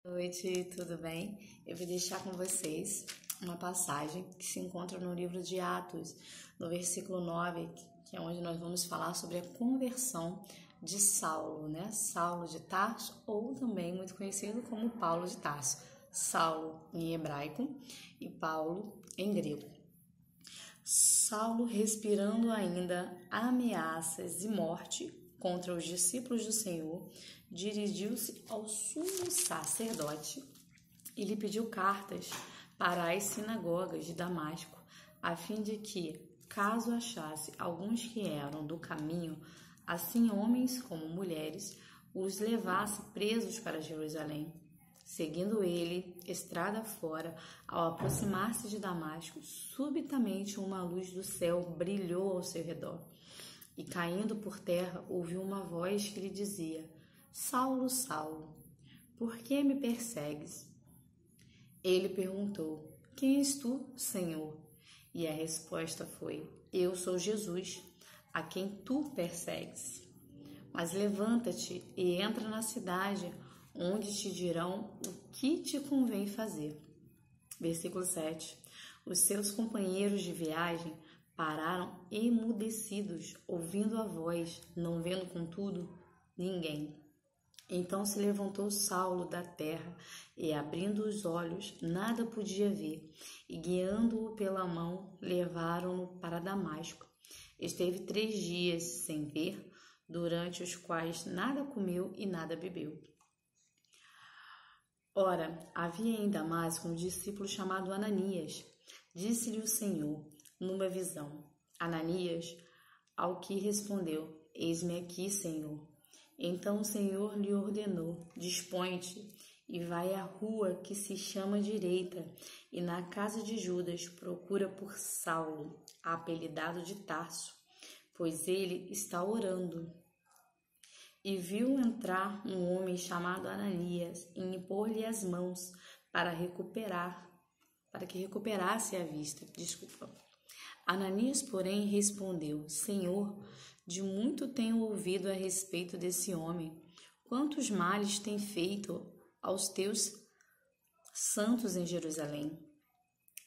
Boa noite, tudo bem? Eu vou deixar com vocês uma passagem que se encontra no livro de Atos, no versículo 9, que é onde nós vamos falar sobre a conversão de Saulo, né? Saulo de Tarso, ou também muito conhecido como Paulo de Tarso. Saulo em hebraico e Paulo em grego. Saulo, respirando ainda ameaças de morte contra os discípulos do Senhor, dirigiu-se ao sumo sacerdote e lhe pediu cartas para as sinagogas de Damasco, a fim de que, caso achasse alguns que eram do caminho, assim homens como mulheres, os levasse presos para Jerusalém. Seguindo ele, estrada fora, ao aproximar-se de Damasco, subitamente uma luz do céu brilhou ao seu redor. E caindo por terra, ouviu uma voz que lhe dizia: Saulo, Saulo, por que me persegues? Ele perguntou: Quem és tu, Senhor? E a resposta foi: Eu sou Jesus, a quem tu persegues. Mas levanta-te e entra na cidade, onde te dirão o que te convém fazer. Versículo 7. Os seus companheiros de viagem pararam emudecidos, ouvindo a voz, não vendo, contudo, ninguém. Então se levantou Saulo da terra e, abrindo os olhos, nada podia ver, e guiando-o pela mão, levaram-no para Damasco. Esteve 3 dias sem ver, durante os quais nada comeu e nada bebeu. Ora, havia em Damasco um discípulo chamado Ananias. Disse-lhe o Senhor, numa visão: Ananias, ao que respondeu: Eis-me aqui, Senhor. Então o Senhor lhe ordenou: Dispõe-te e vai à rua que se chama Direita, e na casa de Judas procura por Saulo, apelidado de Tarso, pois ele está orando. E viu entrar um homem chamado Ananias e impor-lhe as mãos para que recuperasse a vista. Ananias, porém, respondeu: Senhor, de muito tenho ouvido a respeito desse homem, quantos males tem feito aos teus santos em Jerusalém.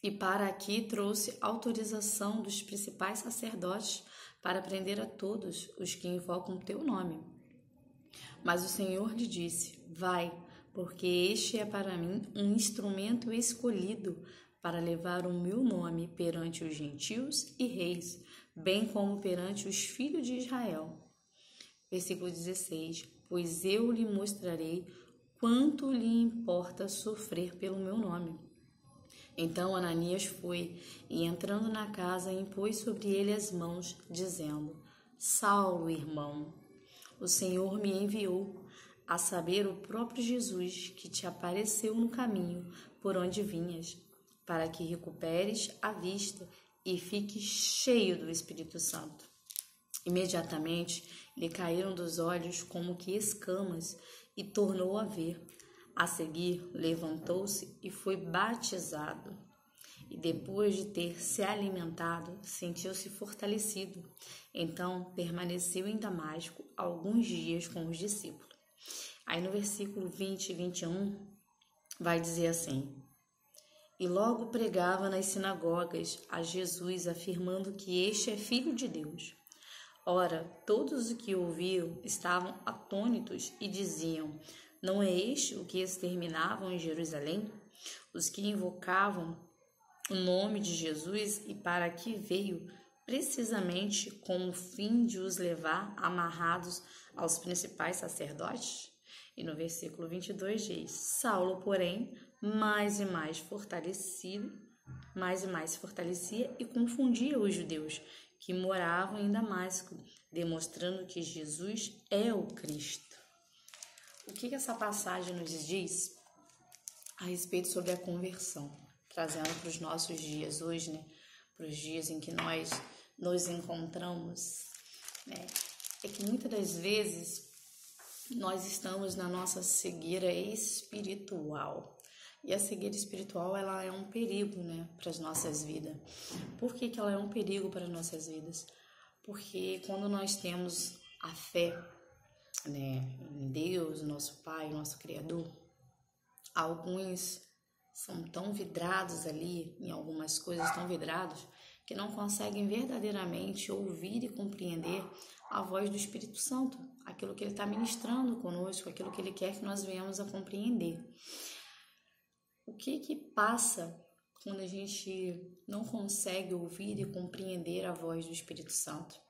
E para aqui trouxe autorização dos principais sacerdotes para prender a todos os que invocam teu nome. Mas o Senhor lhe disse: Vai, porque este é para mim um instrumento escolhido para levar o meu nome perante os gentios e reis, bem como perante os filhos de Israel. Versículo 16. Pois eu lhe mostrarei quanto lhe importa sofrer pelo meu nome. Então Ananias foi, e entrando na casa, impôs sobre ele as mãos, dizendo: Saulo, irmão, o Senhor me enviou, a saber, o próprio Jesus, que te apareceu no caminho por onde vinhas, para que recuperes a vista e fiques cheio do Espírito Santo. Imediatamente lhe caíram dos olhos como que escamas e tornou a ver. A seguir, levantou-se e foi batizado. E depois de ter se alimentado, sentiu-se fortalecido. Então, permaneceu em Damasco alguns dias com os discípulos. Aí no versículo 20 e 21, vai dizer assim: E logo pregava nas sinagogas a Jesus, afirmando que este é Filho de Deus. Ora, todos os que ouviam estavam atônitos e diziam: Não é este o que exterminavam em Jerusalém? Os que invocavam o nome de Jesus, e para que veio precisamente com o fim de os levar amarrados aos principais sacerdotes? E no versículo 22 diz: Saulo, porém, mais e mais se fortalecia e confundia os judeus que moravam em Damasco, demonstrando que Jesus é o Cristo. O que essa passagem nos diz a respeito sobre a conversão? Trazendo para os nossos dias hoje, né? Para os dias em que nós nos encontramos, né? É que muitas das vezes nós estamos na nossa cegueira espiritual. E a cegueira espiritual, ela é um perigo, né, para as nossas vidas. Por que ela é um perigo para as nossas vidas? Porque quando nós temos a fé, né, em Deus, nosso Pai, nosso Criador, Alguns são tão vidrados ali, em algumas coisas tão vidrados, que não conseguem verdadeiramente ouvir e compreender a voz do Espírito Santo, aquilo que Ele está ministrando conosco, aquilo que Ele quer que nós venhamos a compreender. O que passa quando a gente não consegue ouvir e compreender a voz do Espírito Santo?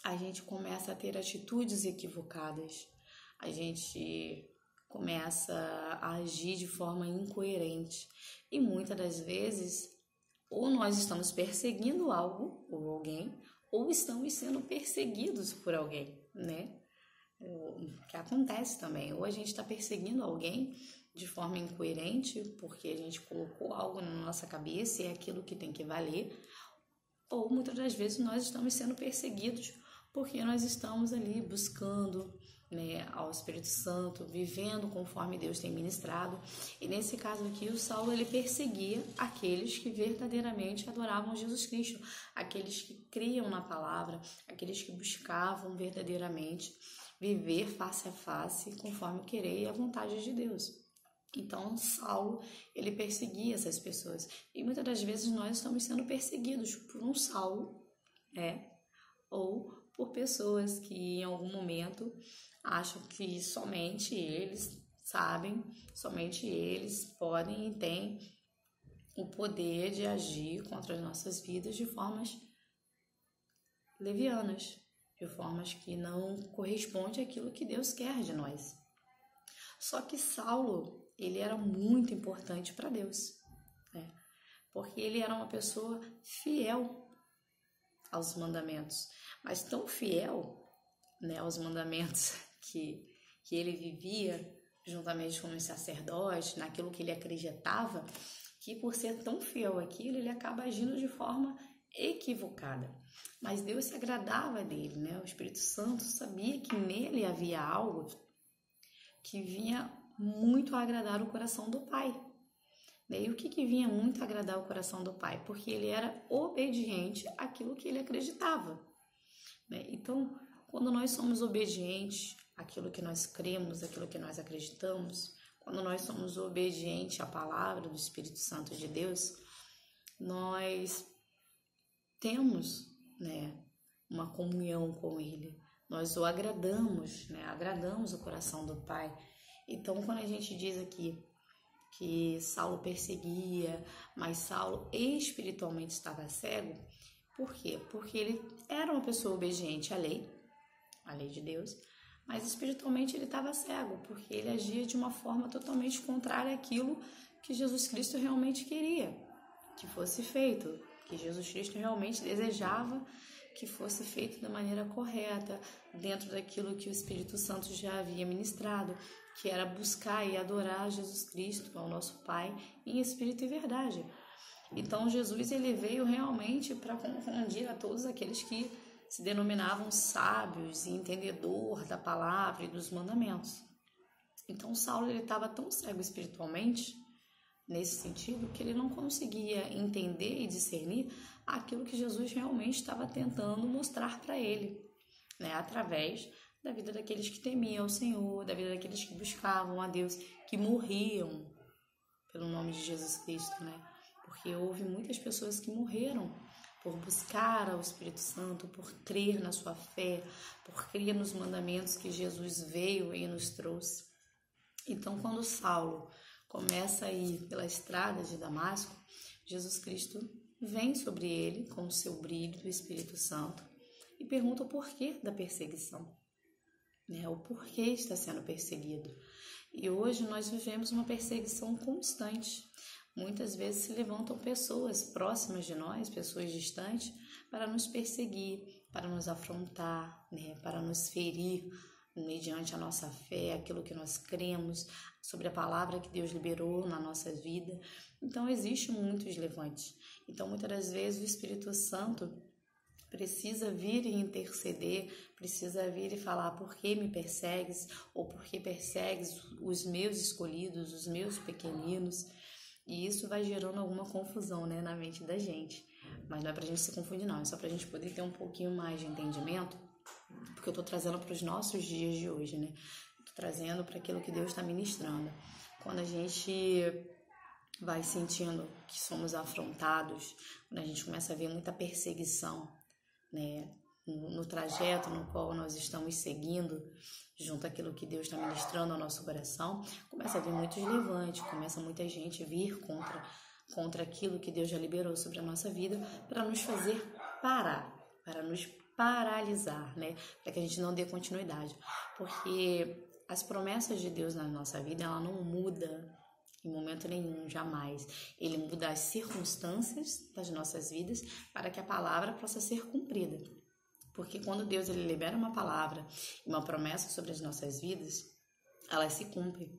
A gente começa a ter atitudes equivocadas, a gente começa a agir de forma incoerente e muitas das vezes ou nós estamos perseguindo algo ou alguém ou estamos sendo perseguidos por alguém, né? O que acontece também, ou a gente está perseguindo alguém de forma incoerente porque a gente colocou algo na nossa cabeça e é aquilo que tem que valer, ou muitas das vezes nós estamos sendo perseguidos porque nós estamos ali buscando, né, ao Espírito Santo, vivendo conforme Deus tem ministrado. E nesse caso aqui, o Saulo, ele perseguia aqueles que verdadeiramente adoravam Jesus Cristo, aqueles que criam na palavra, aqueles que buscavam verdadeiramente viver face a face conforme o querer e a vontade de Deus. Então, Saulo, ele perseguia essas pessoas. E muitas das vezes nós estamos sendo perseguidos por um Saulo, ou por pessoas que em algum momento acham que somente eles sabem, somente eles podem e têm o poder de agir contra as nossas vidas de formas levianas, de formas que não correspondem àquilo que Deus quer de nós. Só que Saulo, ele era muito importante para Deus, né? Porque ele era uma pessoa fiel aos mandamentos, mas tão fiel, né, aos mandamentos que ele vivia juntamente com os sacerdotes, naquilo que ele acreditava, que por ser tão fiel àquilo, ele acaba agindo de forma equivocada. Mas Deus se agradava dele, né? O Espírito Santo sabia que nele havia algo que vinha muito a agradar o coração do Pai. E o que vinha muito a agradar o coração do Pai? Porque ele era obediente àquilo que ele acreditava. Então, quando nós somos obedientes àquilo que nós cremos, àquilo que nós acreditamos, quando nós somos obedientes à palavra do Espírito Santo de Deus, nós temos, né, uma comunhão com Ele. Nós o agradamos, né, agradamos o coração do Pai. Então, quando a gente diz aqui que Saulo perseguia, mas Saulo espiritualmente estava cego, por quê? Porque ele era uma pessoa obediente à lei de Deus, mas espiritualmente ele estava cego, porque ele agia de uma forma totalmente contrária àquilo que Jesus Cristo realmente queria que fosse feito, que Jesus Cristo realmente desejava que fosse feito da maneira correta, dentro daquilo que o Espírito Santo já havia ministrado, que era buscar e adorar Jesus Cristo, ao nosso Pai, em espírito e verdade. Então, Jesus, ele veio realmente para confundir a todos aqueles que se denominavam sábios e entendedor da palavra e dos mandamentos. Então, Saulo, ele estava tão cego espiritualmente, nesse sentido, que ele não conseguia entender e discernir aquilo que Jesus realmente estava tentando mostrar para ele, né, através da vida daqueles que temiam o Senhor, da vida daqueles que buscavam a Deus, que morriam pelo nome de Jesus Cristo, né? Porque houve muitas pessoas que morreram por buscar ao Espírito Santo, por crer na sua fé, por crer nos mandamentos que Jesus veio e nos trouxe. Então, quando Saulo começa a ir pela estrada de Damasco, Jesus Cristo vem sobre ele com o seu brilho do Espírito Santo e pergunta o porquê da perseguição, né? O porquê está sendo perseguido. E hoje nós vivemos uma perseguição constante. Muitas vezes se levantam pessoas próximas de nós, pessoas distantes, para nos perseguir, para nos afrontar, né? Para nos ferir mediante a nossa fé, aquilo que nós cremos, sobre a palavra que Deus liberou na nossa vida. Então, existem muitos levantes. Então, muitas das vezes, o Espírito Santo precisa vir e interceder, precisa vir e falar: por que me persegues? Ou por que persegues os meus escolhidos, os meus pequeninos? E isso vai gerando alguma confusão, né, na mente da gente. Mas não é pra gente se confundir, não. É só pra gente poder ter um pouquinho mais de entendimento, porque eu tô trazendo para os nossos dias de hoje, né? Tô trazendo para aquilo que Deus está ministrando. quando a gente vai sentindo que somos afrontados, quando a gente começa a ver muita perseguição, né, no trajeto no qual nós estamos seguindo, junto àquilo que Deus está ministrando ao nosso coração, começa a vir muitos levantes, começa muita gente vir contra aquilo que Deus já liberou sobre a nossa vida, para nos fazer parar, para nos paralisar, né, para que a gente não dê continuidade, porque as promessas de Deus na nossa vida, ela não muda em momento nenhum, jamais. Ele muda as circunstâncias das nossas vidas para que a palavra possa ser cumprida. Porque quando Deus ele libera uma palavra, uma promessa sobre as nossas vidas, elas se cumprem.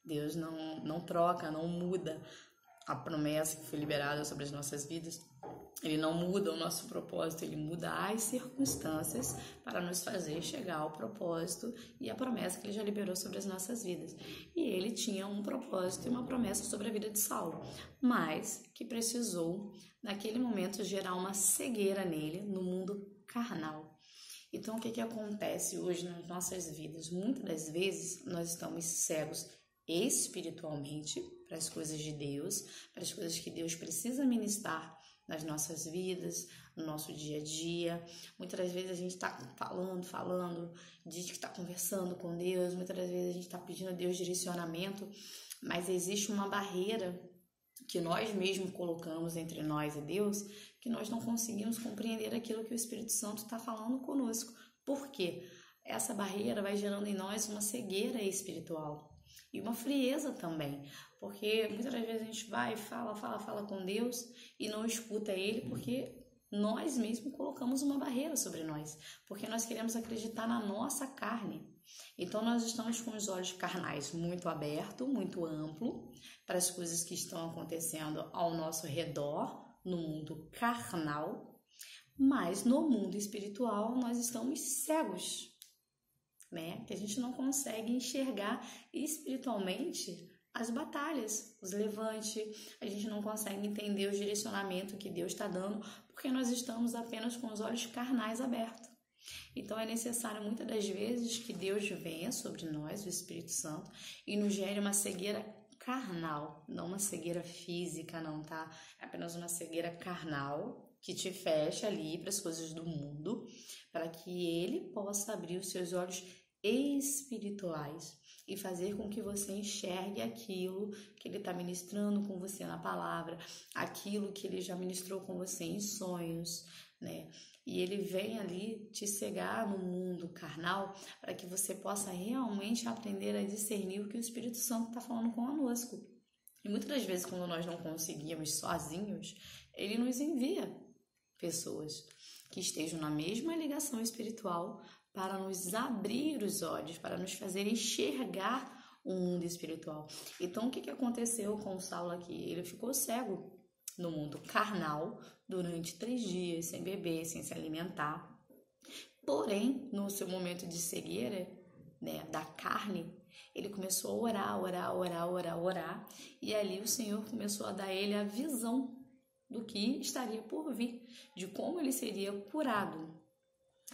Deus não troca, não muda a promessa que foi liberada sobre as nossas vidas. Ele não muda o nosso propósito, ele muda as circunstâncias para nos fazer chegar ao propósito e a promessa que ele já liberou sobre as nossas vidas. E ele tinha um propósito e uma promessa sobre a vida de Saulo, mas que precisou, naquele momento, gerar uma cegueira nele, no mundo carnal. Então, o que acontece hoje nas nossas vidas? Muitas das vezes, nós estamos cegos espiritualmente para as coisas de Deus, para as coisas que Deus precisa ministrar nas nossas vidas, no nosso dia a dia. Muitas das vezes a gente está falando, diz que está conversando com Deus, muitas das vezes a gente está pedindo a Deus direcionamento, mas existe uma barreira que nós mesmos colocamos entre nós e Deus, que nós não conseguimos compreender aquilo que o Espírito Santo está falando conosco. Por quê? Essa barreira vai gerando em nós uma cegueira espiritual e uma frieza também, porque muitas das vezes a gente vai, fala com Deus e não escuta Ele, porque nós mesmos colocamos uma barreira sobre nós, porque nós queremos acreditar na nossa carne. Então nós estamos com os olhos carnais muito abertos, muito amplo para as coisas que estão acontecendo ao nosso redor, no mundo carnal, mas no mundo espiritual nós estamos cegos, né? Que a gente não consegue enxergar espiritualmente as batalhas, os levantes, a gente não consegue entender o direcionamento que Deus está dando, porque nós estamos apenas com os olhos carnais abertos. Então é necessário muitas das vezes que Deus venha sobre nós, o Espírito Santo, e nos gere uma cegueira carnal, não uma cegueira física, não, tá? É apenas uma cegueira carnal que te fecha ali para as coisas do mundo, para que Ele possa abrir os seus olhos espirituais e fazer com que você enxergue aquilo que Ele está ministrando com você na palavra, aquilo que Ele já ministrou com você em sonhos, né? E Ele vem ali te cegar no mundo carnal para que você possa realmente aprender a discernir o que o Espírito Santo está falando conosco. E muitas das vezes, quando nós não conseguimos sozinhos, Ele nos envia pessoas que estejam na mesma ligação espiritual para nos abrir os olhos, para nos fazer enxergar o mundo espiritual. Então, o que aconteceu com o Saulo aqui? Ele ficou cego no mundo carnal durante 3 dias, sem beber, sem se alimentar. Porém, no seu momento de cegueira, né, da carne, ele começou a orar, e ali o Senhor começou a dar a ele a visão do que estaria por vir, de como ele seria curado.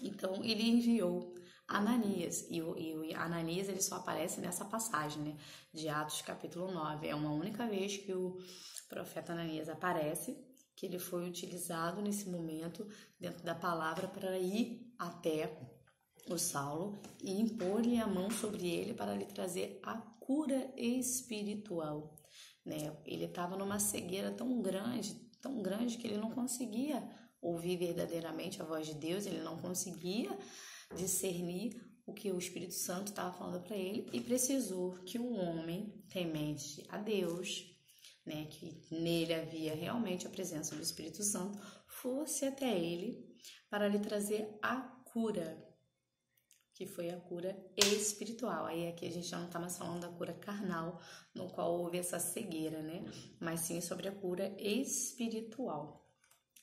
Então, ele enviou Ananias, e o Ananias ele só aparece nessa passagem, né, de Atos capítulo 9. É uma única vez que o profeta Ananias aparece, que ele foi utilizado nesse momento, dentro da palavra, para ir até o Saulo e impor-lhe a mão sobre ele para lhe trazer a cura espiritual, né? Ele estava numa cegueira tão grande que ele não conseguia ouvir verdadeiramente a voz de Deus, ele não conseguia discernir o que o Espírito Santo estava falando para ele, e precisou que um homem temente a Deus, né, que nele havia realmente a presença do Espírito Santo, fosse até ele para lhe trazer a cura, que foi a cura espiritual. Aí aqui a gente já não está mais falando da cura carnal, no qual houve essa cegueira, né, mas sim sobre a cura espiritual.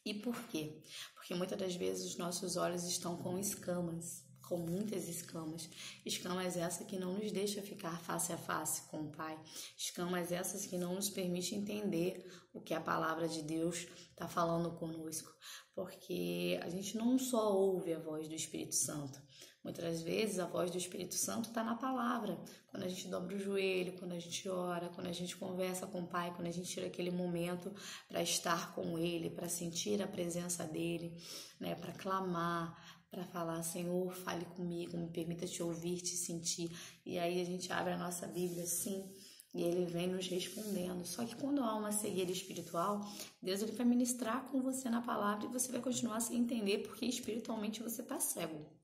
E por quê? Porque muitas das vezes os nossos olhos estão com escamas, com muitas escamas. Escamas essas que não nos deixam ficar face a face com o Pai. Escamas essas que não nos permitem entender o que a palavra de Deus está falando conosco. Porque a gente não só ouve a voz do Espírito Santo, Muitas vezes a voz do Espírito Santo está na palavra, quando a gente dobra o joelho, quando a gente ora, quando a gente conversa com o Pai, quando a gente tira aquele momento para estar com Ele, para sentir a presença dEle, né? Para clamar, para falar, Senhor, fale comigo, me permita te ouvir, te sentir. E aí a gente abre a nossa Bíblia assim, e Ele vem nos respondendo. Só que quando há uma cegueira espiritual, Deus ele vai ministrar com você na palavra e você vai continuar sem entender porque espiritualmente você está cego.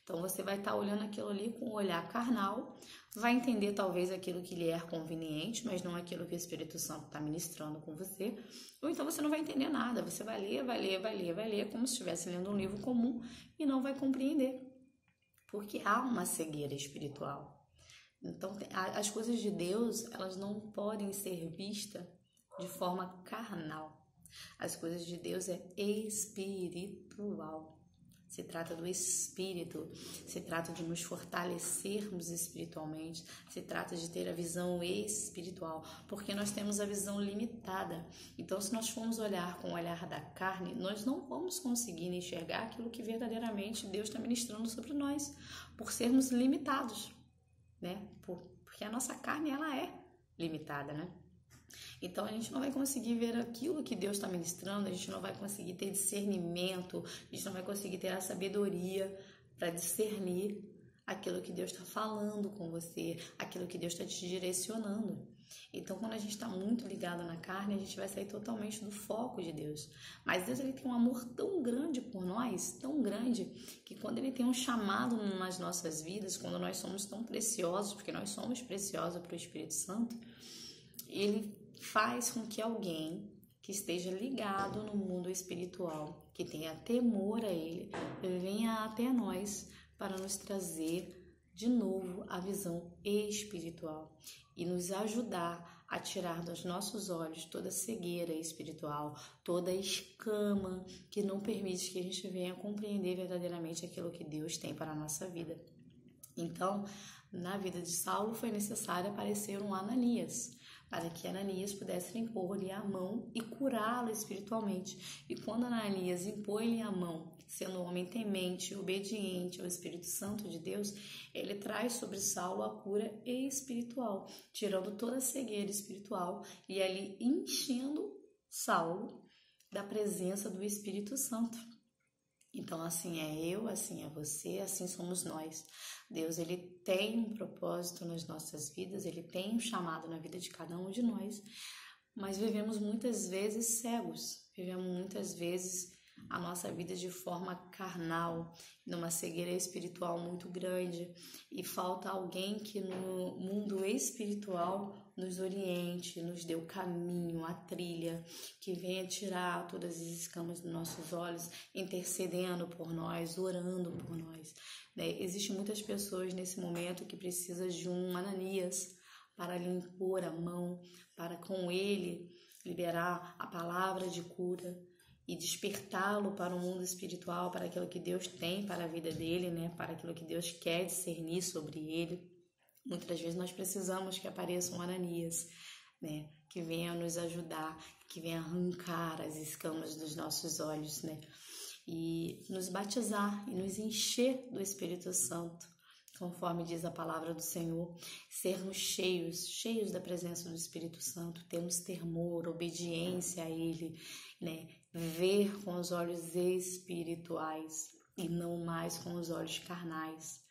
Então você vai estar olhando aquilo ali com um olhar carnal, vai entender talvez aquilo que lhe é conveniente, mas não aquilo que o Espírito Santo está ministrando com você. Ou então você não vai entender nada, você vai ler, como se estivesse lendo um livro comum e não vai compreender. Porque há uma cegueira espiritual. Então as coisas de Deus, elas não podem ser vistas de forma carnal. As coisas de Deus é espiritual. Se trata do Espírito, se trata de nos fortalecermos espiritualmente, se trata de ter a visão espiritual, porque nós temos a visão limitada. Então, se nós formos olhar com o olhar da carne, nós não vamos conseguir enxergar aquilo que verdadeiramente Deus está ministrando sobre nós, por sermos limitados, né? Porque a nossa carne, ela é limitada, né? Então a gente não vai conseguir ver aquilo que Deus está ministrando, a gente não vai conseguir ter discernimento, a gente não vai conseguir ter a sabedoria para discernir aquilo que Deus está falando com você, aquilo que Deus está te direcionando. Então quando a gente está muito ligado na carne, a gente vai sair totalmente do foco de Deus. Mas Deus ele tem um amor tão grande por nós, tão grande, que quando ele tem um chamado nas nossas vidas, quando nós somos tão preciosos, porque nós somos preciosos para o Espírito Santo, ele faz com que alguém que esteja ligado no mundo espiritual, que tenha temor a ele, venha até nós para nos trazer de novo a visão espiritual e nos ajudar a tirar dos nossos olhos toda cegueira espiritual, toda escama que não permite que a gente venha compreender verdadeiramente aquilo que Deus tem para a nossa vida. Então, na vida de Saulo foi necessário aparecer um Ananias, para que Ananias pudesse impor-lhe a mão e curá-lo espiritualmente. E quando Ananias impõe-lhe a mão, sendo um homem temente, obediente ao Espírito Santo de Deus, ele traz sobre Saulo a cura espiritual, tirando toda a cegueira espiritual e ali enchendo Saulo da presença do Espírito Santo. Então, assim é eu, assim é você, assim somos nós. Deus, ele tem um propósito nas nossas vidas, ele tem um chamado na vida de cada um de nós, mas vivemos muitas vezes cegos, vivemos muitas vezes a nossa vida de forma carnal, numa cegueira espiritual muito grande, e falta alguém que no mundo espiritual nos oriente, nos dê o caminho, a trilha, que venha tirar todas as escamas dos nossos olhos, intercedendo por nós, orando por nós. Existem muitas pessoas nesse momento que precisam de um Ananias para lhe impor a mão, para com ele liberar a palavra de cura e despertá-lo para o mundo espiritual, para aquilo que Deus tem para a vida dele, né? Para aquilo que Deus quer discernir sobre ele. Muitas vezes nós precisamos que apareça um Ananias, né? Que venha nos ajudar, que venha arrancar as escamas dos nossos olhos, né? E nos batizar e nos encher do Espírito Santo, conforme diz a palavra do Senhor, sermos cheios da presença do Espírito Santo, termos temor, obediência a Ele, né? Ver com os olhos espirituais e não mais com os olhos carnais,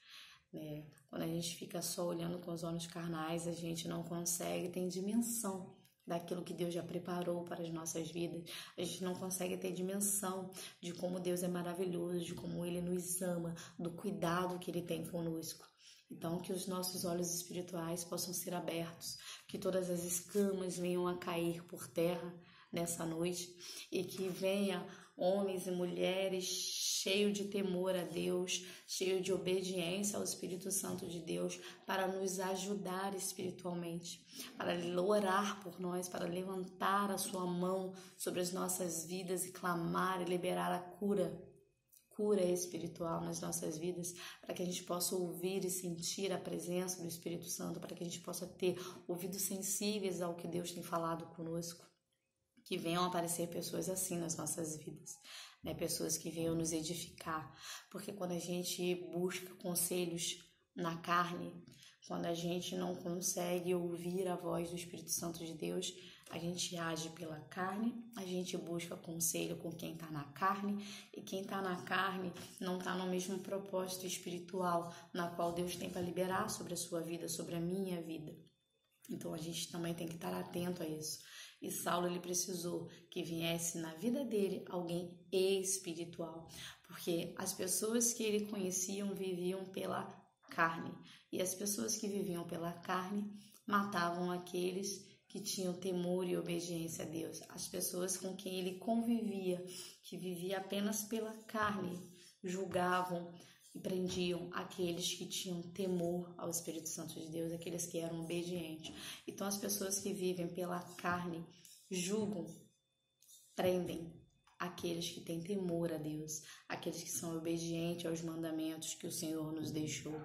né? Quando a gente fica só olhando com os olhos carnais, a gente não consegue ter dimensão daquilo que Deus já preparou para as nossas vidas. A gente não consegue ter dimensão de como Deus é maravilhoso, de como Ele nos ama, do cuidado que Ele tem conosco. Então, que os nossos olhos espirituais possam ser abertos, que todas as escamas venham a cair por terra nessa noite e que venha homens e mulheres cheios de temor a Deus, cheios de obediência ao Espírito Santo de Deus, para nos ajudar espiritualmente, para orar por nós, para levantar a sua mão sobre as nossas vidas e clamar e liberar a cura espiritual nas nossas vidas, para que a gente possa ouvir e sentir a presença do Espírito Santo, para que a gente possa ter ouvidos sensíveis ao que Deus tem falado conosco. Que venham aparecer pessoas assim nas nossas vidas, né? Pessoas que venham nos edificar, porque quando a gente busca conselhos na carne, quando a gente não consegue ouvir a voz do Espírito Santo de Deus, a gente age pela carne, a gente busca conselho com quem está na carne, e quem está na carne não está no mesmo propósito espiritual na qual Deus tem para liberar sobre a sua vida, sobre a minha vida. Então a gente também tem que estar atento a isso. E Saulo, ele precisou que viesse na vida dele alguém espiritual, porque as pessoas que ele conheciam viviam pela carne, e as pessoas que viviam pela carne matavam aqueles que tinham temor e obediência a Deus. As pessoas com quem ele convivia, que vivia apenas pela carne, julgavam e prendiam aqueles que tinham temor ao Espírito Santo de Deus, aqueles que eram obedientes. Então, as pessoas que vivem pela carne julgam, prendem aqueles que têm temor a Deus, aqueles que são obedientes aos mandamentos que o Senhor nos deixou.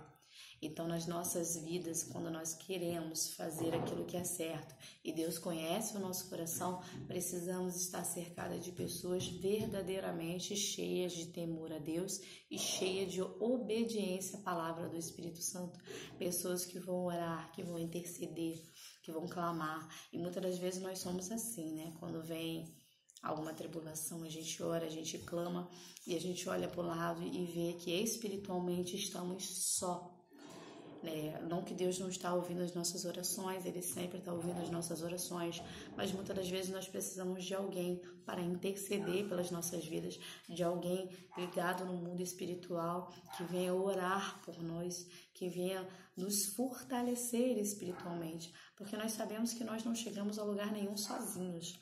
Então, nas nossas vidas, quando nós queremos fazer aquilo que é certo e Deus conhece o nosso coração, precisamos estar cercados de pessoas verdadeiramente cheias de temor a Deus e cheias de obediência à palavra do Espírito Santo. Pessoas que vão orar, que vão interceder, que vão clamar. E muitas das vezes nós somos assim, né? Quando vem alguma tribulação, a gente ora, a gente clama e a gente olha para o lado e vê que espiritualmente estamos só. Não que Deus não está ouvindo as nossas orações, Ele sempre está ouvindo as nossas orações, mas muitas das vezes nós precisamos de alguém para interceder pelas nossas vidas, de alguém ligado no mundo espiritual, que venha orar por nós, que venha nos fortalecer espiritualmente, porque nós sabemos que nós não chegamos a lugar nenhum sozinhos,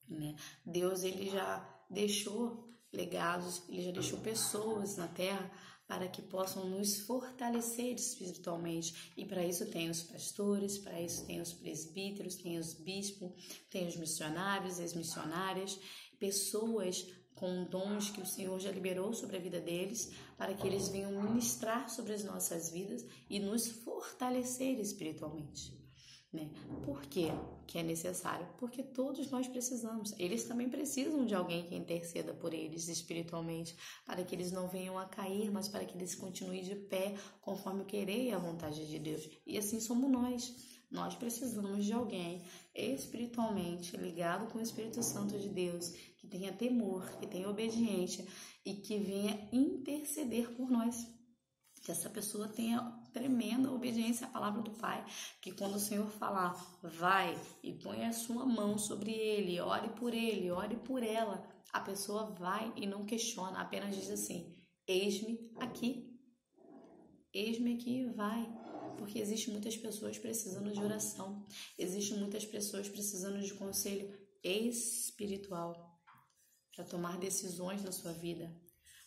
né? Deus, Ele já deixou legados, Ele já deixou pessoas na terra para que possam nos fortalecer espiritualmente. E para isso tem os pastores, para isso tem os presbíteros, tem os bispos, tem os missionários, as missionárias, pessoas com dons que o Senhor já liberou sobre a vida deles, para que eles venham ministrar sobre as nossas vidas e nos fortalecer espiritualmente. Por quê que é necessário? Porque todos nós precisamos. Eles também precisam de alguém que interceda por eles espiritualmente, para que eles não venham a cair, mas para que eles continuem de pé conforme o querer e a vontade de Deus. E assim somos nós. Nós precisamos de alguém espiritualmente ligado com o Espírito Santo de Deus, que tenha temor, que tenha obediência e que venha interceder por nós. Que essa pessoa tenha tremenda obediência à palavra do Pai, que quando o Senhor falar, vai e põe a sua mão sobre ele, ore por ela, a pessoa vai e não questiona, apenas diz assim, eis-me aqui e vai, porque existem muitas pessoas precisando de oração, existem muitas pessoas precisando de conselho espiritual para tomar decisões na sua vida,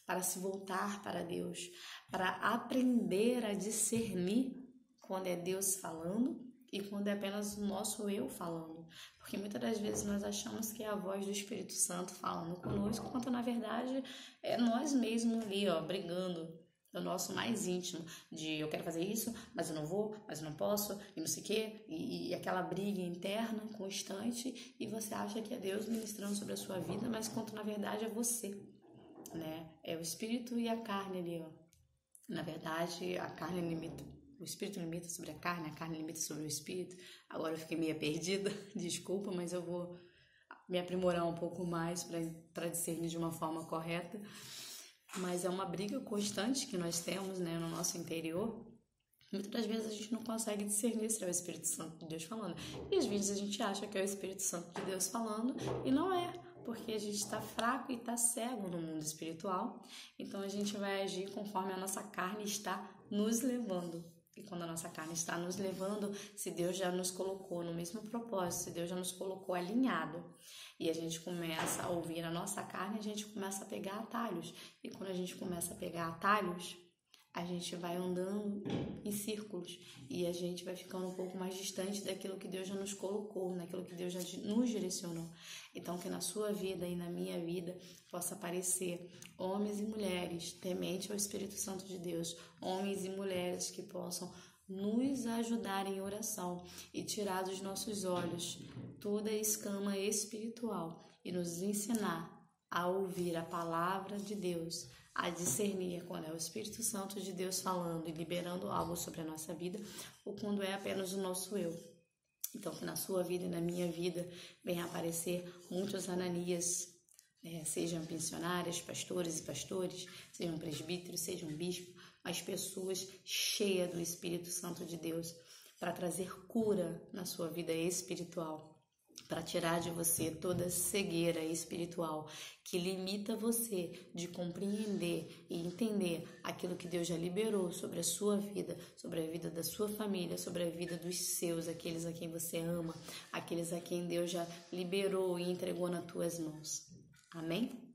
para se voltar para Deus, para aprender a discernir quando é Deus falando e quando é apenas o nosso eu falando. Porque muitas das vezes nós achamos que é a voz do Espírito Santo falando conosco, quando na verdade é nós mesmos ali, brigando do nosso mais íntimo, de eu quero fazer isso, mas eu não vou, mas eu não posso, e não sei o quê, e aquela briga interna constante, e você acha que é Deus ministrando sobre a sua vida, mas quando na verdade é você. É o espírito e a carne ali, Na verdade, a carne limita, o espírito limita sobre a carne limita sobre o espírito. Agora eu fiquei meio perdida, desculpa, mas eu vou me aprimorar um pouco mais para discernir de uma forma correta. Mas é uma briga constante que nós temos, no nosso interior. Muitas das vezes a gente não consegue discernir se é o Espírito Santo de Deus falando. E às vezes a gente acha que é o Espírito Santo de Deus falando e não é. Porque a gente está fraco e está cego no mundo espiritual, então a gente vai agir conforme a nossa carne está nos levando. E quando a nossa carne está nos levando, se Deus já nos colocou no mesmo propósito, se Deus já nos colocou alinhado, e a gente começa a ouvir a nossa carne, a gente começa a pegar atalhos. E quando a gente começa a pegar atalhos, a gente vai andando em círculos e a gente vai ficando um pouco mais distante daquilo que Deus já nos colocou, daquilo que Deus já nos direcionou. Então, que na sua vida e na minha vida possa aparecer homens e mulheres tementes ao Espírito Santo de Deus, homens e mulheres que possam nos ajudar em oração e tirar dos nossos olhos toda a escama espiritual e nos ensinar a ouvir a palavra de Deus, a discernir quando é o Espírito Santo de Deus falando e liberando algo sobre a nossa vida ou quando é apenas o nosso eu. Então, que na sua vida e na minha vida venha aparecer muitos Ananias, sejam missionárias, pastores e pastores, sejam presbíteros, sejam bispos, mas pessoas cheias do Espírito Santo de Deus para trazer cura na sua vida espiritual, para tirar de você toda cegueira espiritual que limita você de compreender e entender aquilo que Deus já liberou sobre a sua vida, sobre a vida da sua família, sobre a vida dos seus, aqueles a quem você ama, aqueles a quem Deus já liberou e entregou nas tuas mãos. Amém?